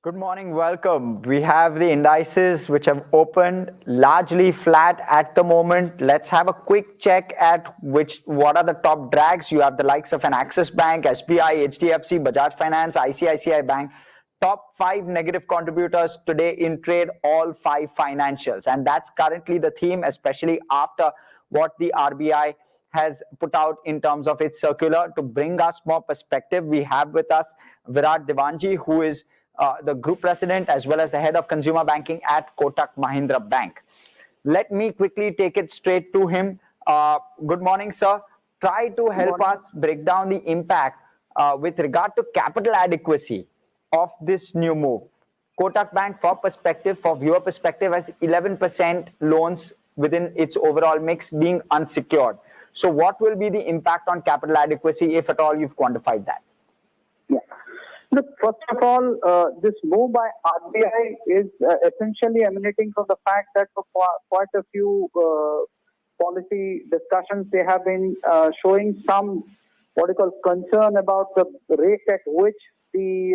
Good morning, welcome. We have the indices which have opened largely flat at the moment. Let's have a quick check at what are the top drags. You have the likes of an Axis Bank, SBI, HDFC, Bajaj Finance, ICICI Bank. Top 5 negative contributors today in trade, all 5 financials. And that's currently the theme, especially after what the RBI has put out in terms of its circular. To bring us more perspective, we have with us Virat Diwanji, who is the group president as well as the head of consumer banking at Kotak Mahindra Bank. Let me quickly take it straight to him. Good morning, sir. Try to help us break down the impact with regard to capital adequacy of this new move. Kotak Bank, for perspective, for viewer perspective, has 11% loans within its overall mix being unsecured. So what will be the impact on capital adequacy, if at all you've quantified that? Yeah. Look, first of all, this move by RBI is essentially emanating from the fact that for quite a few policy discussions, they have been showing some what you call concern about the rate at which the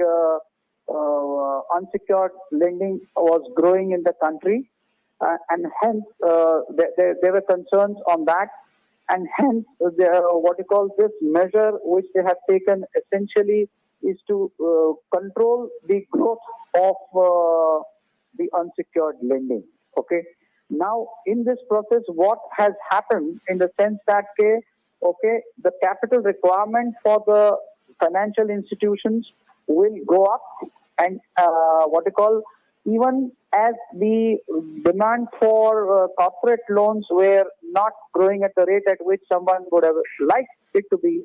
unsecured lending was growing in the country, and hence there were concerns on that, and hence what you call this measure which they have taken essentially is to control the growth of the unsecured lending. Okay. Now, in this process, what has happened in the sense that, the capital requirement for the financial institutions will go up, and even as the demand for corporate loans were not growing at the rate at which someone would have liked it to be,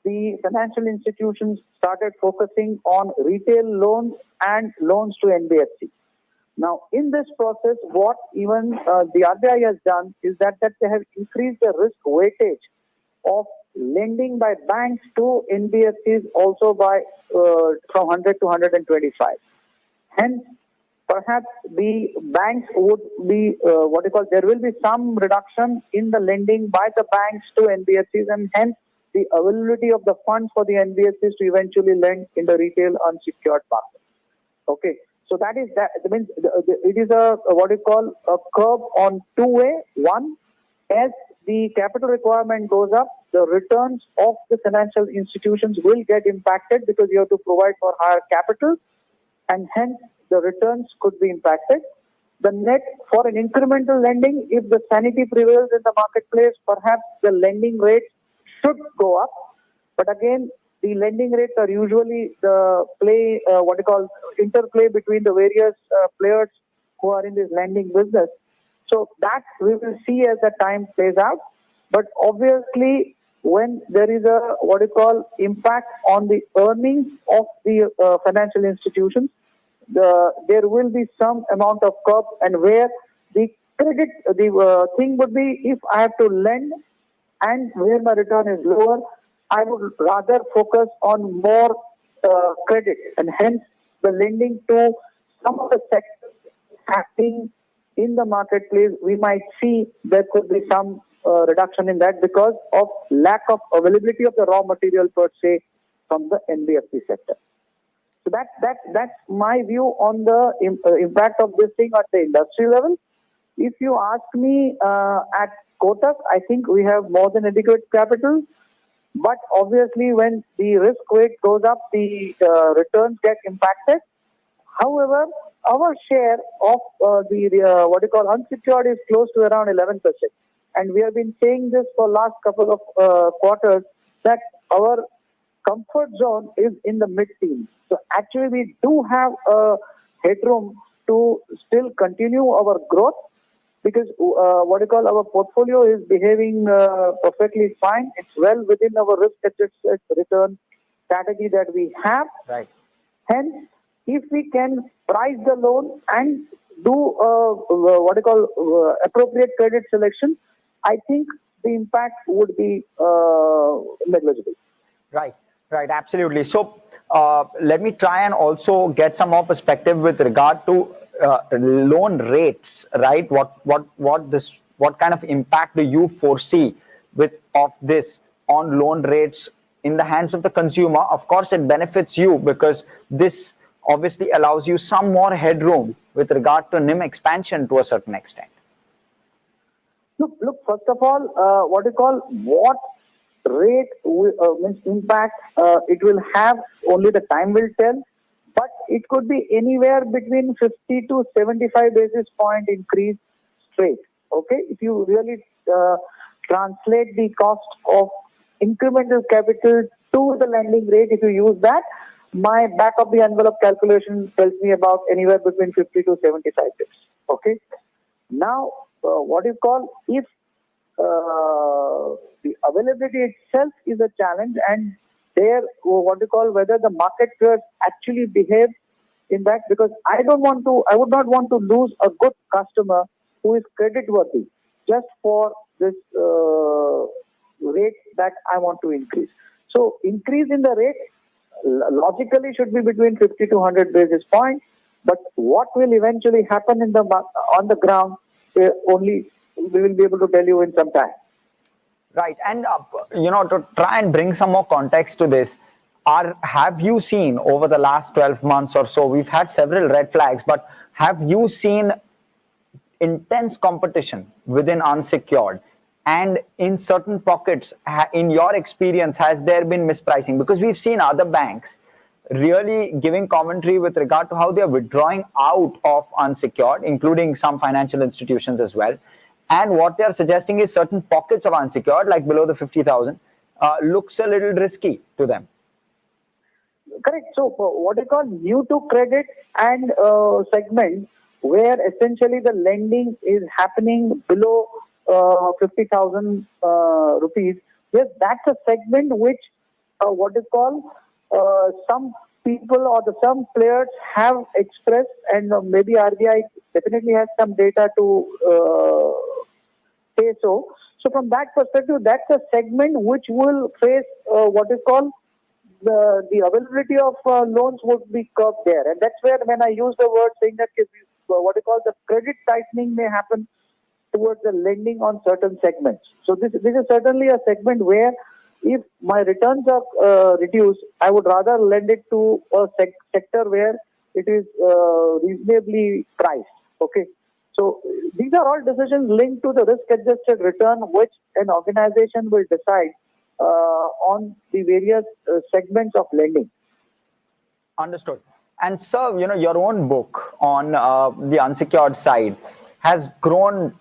the financial institutions started focusing on retail loans and loans to NBFC. Now, in this process, what even the RBI has done is that they have increased the risk weightage of lending by banks to NBFCs also by from 100 to 125. Hence, perhaps the banks would be there will be some reduction in the lending by the banks to NBFCs, and hence the availability of the funds for the NBFCs to eventually lend in the retail unsecured market. Okay, so that means it is a curve on two-way. One, as the capital requirement goes up, the returns of the financial institutions will get impacted because you have to provide for higher capital, and hence the returns could be impacted. The net for an incremental lending, if the sanity prevails in the marketplace, perhaps the lending rates should go up. But again, the lending rates are usually the interplay between the various players who are in this lending business. So that we will see as the time plays out. But obviously, when there is a impact on the earnings of the financial institutions, there will be some amount of curb, and where the credit, thing would be, if I have to lend and where my return is lower, I would rather focus on more credit, and hence the lending to some of the sectors happening in the marketplace, we might see there could be some reduction in that because of lack of availability of the raw material per se from the NBFC sector. So that's my view on the impact of this thing at the industry level. If you ask me at Kotak, I think we have more than adequate capital, but obviously when the risk weight goes up, the returns get impacted. However, our share of unsecured is close to around 11%. And we have been saying this for last couple of quarters that our comfort zone is in the mid-teens. So actually we do have a headroom to still continue our growth because our portfolio is behaving perfectly fine. It's well within our risk-adjusted return strategy that we have. Right. Hence, if we can price the loan and do appropriate credit selection, I think the impact would be negligible. Right, absolutely. So let me try and also get some more perspective with regard to loan rates, right? What kind of impact do you foresee of this on loan rates in the hands of the consumer? Of course, it benefits you because this obviously allows you some more headroom with regard to NIM expansion to a certain extent. Look. First of all, what rate means impact it will have, only the time will tell. But it could be anywhere between 50 to 75 basis point increase straight. Okay, if you really translate the cost of incremental capital to the lending rate, if you use that, my back of the envelope calculation tells me about anywhere between 50 to 75 basis. Okay. Now, if the availability itself is a challenge, and there, whether the market players actually behave in that, because I would not want to lose a good customer who is creditworthy just for this rate that I want to increase. So increase in the rate logically should be between 50 to 100 basis points, but what will eventually happen on the ground, only we will be able to tell you in some time. Right, and to try and bring some more context to this, have you seen over the last 12 months or so, we've had several red flags, but have you seen intense competition within unsecured? And in certain pockets, in your experience, has there been mispricing? Because we've seen other banks really giving commentary with regard to how they're withdrawing out of unsecured, including some financial institutions as well. And what they're suggesting is certain pockets of unsecured, like below the 50,000, looks a little risky to them. Correct. So new to credit and segment where essentially the lending is happening below 50,000 rupees. Yes, that's a segment which some people or some players have expressed, and maybe RBI definitely has some data to say so. So from that perspective, that's a segment which will face the availability of loans would be curbed there, and that's where when I use the word saying that the credit tightening may happen towards the lending on certain segments. So this is certainly a segment where if my returns are reduced, I would rather lend it to a sector where it is reasonably priced. Okay. So these are all decisions linked to the risk-adjusted return which an organization will decide on the various segments of lending. Understood. And sir, your own book on the unsecured side has grown,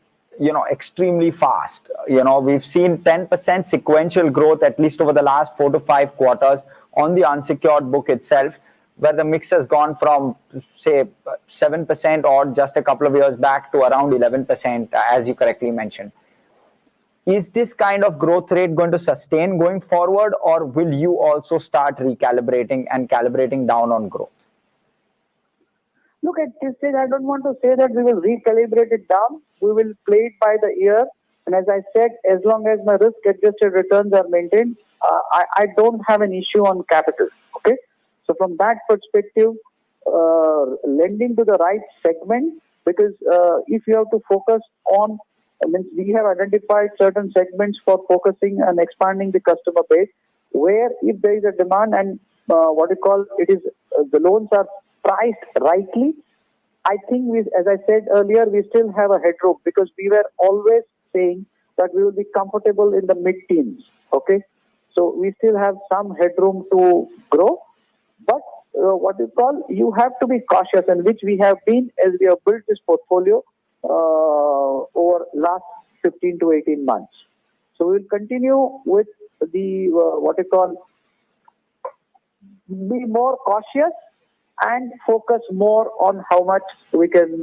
extremely fast. We've seen 10% sequential growth, at least over the last 4 to 5 quarters on the unsecured book itself, where the mix has gone from, say, 7% or just a couple of years back to around 11%, as you correctly mentioned. Is this kind of growth rate going to sustain going forward, or will you also start recalibrating and calibrating down on growth? Look, at this stage, I don't want to say that we will recalibrate it down. We will play it by the ear. And as I said, as long as my risk-adjusted returns are maintained, I don't have an issue on capital. Okay. So from that perspective, lending to the right segment, because if you have to focus on, we have identified certain segments for focusing and expanding the customer base, where if there is a demand and the loans are priced rightly, I think as I said earlier, we still have a headroom, because we were always saying that we will be comfortable in the mid-teens. Okay. So we still have some headroom to grow, but you have to be cautious, and which we have been as we have built this portfolio over last 15 to 18 months. So we will continue with the be more cautious and focus more on how much we can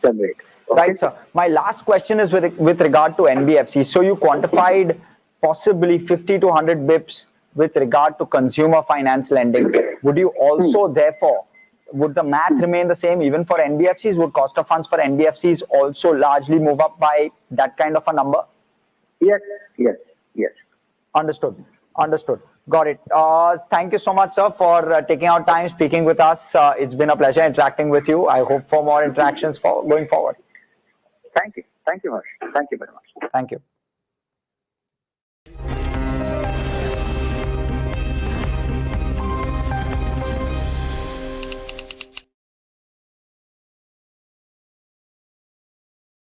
generate. Okay? Right, sir. My last question is with regard to NBFC. So you quantified possibly 50 to 100 bips with regard to consumer finance lending. Would you also, therefore, would the math remain the same even for NBFCs? Would cost of funds for NBFCs also largely move up by that kind of a number? Yes. Understood. Got it. Thank you so much, sir, for taking out time speaking with us. It's been a pleasure interacting with you. I hope for more interactions going forward. Thank you. Thank you, Harsh. Thank you very much. Thank you.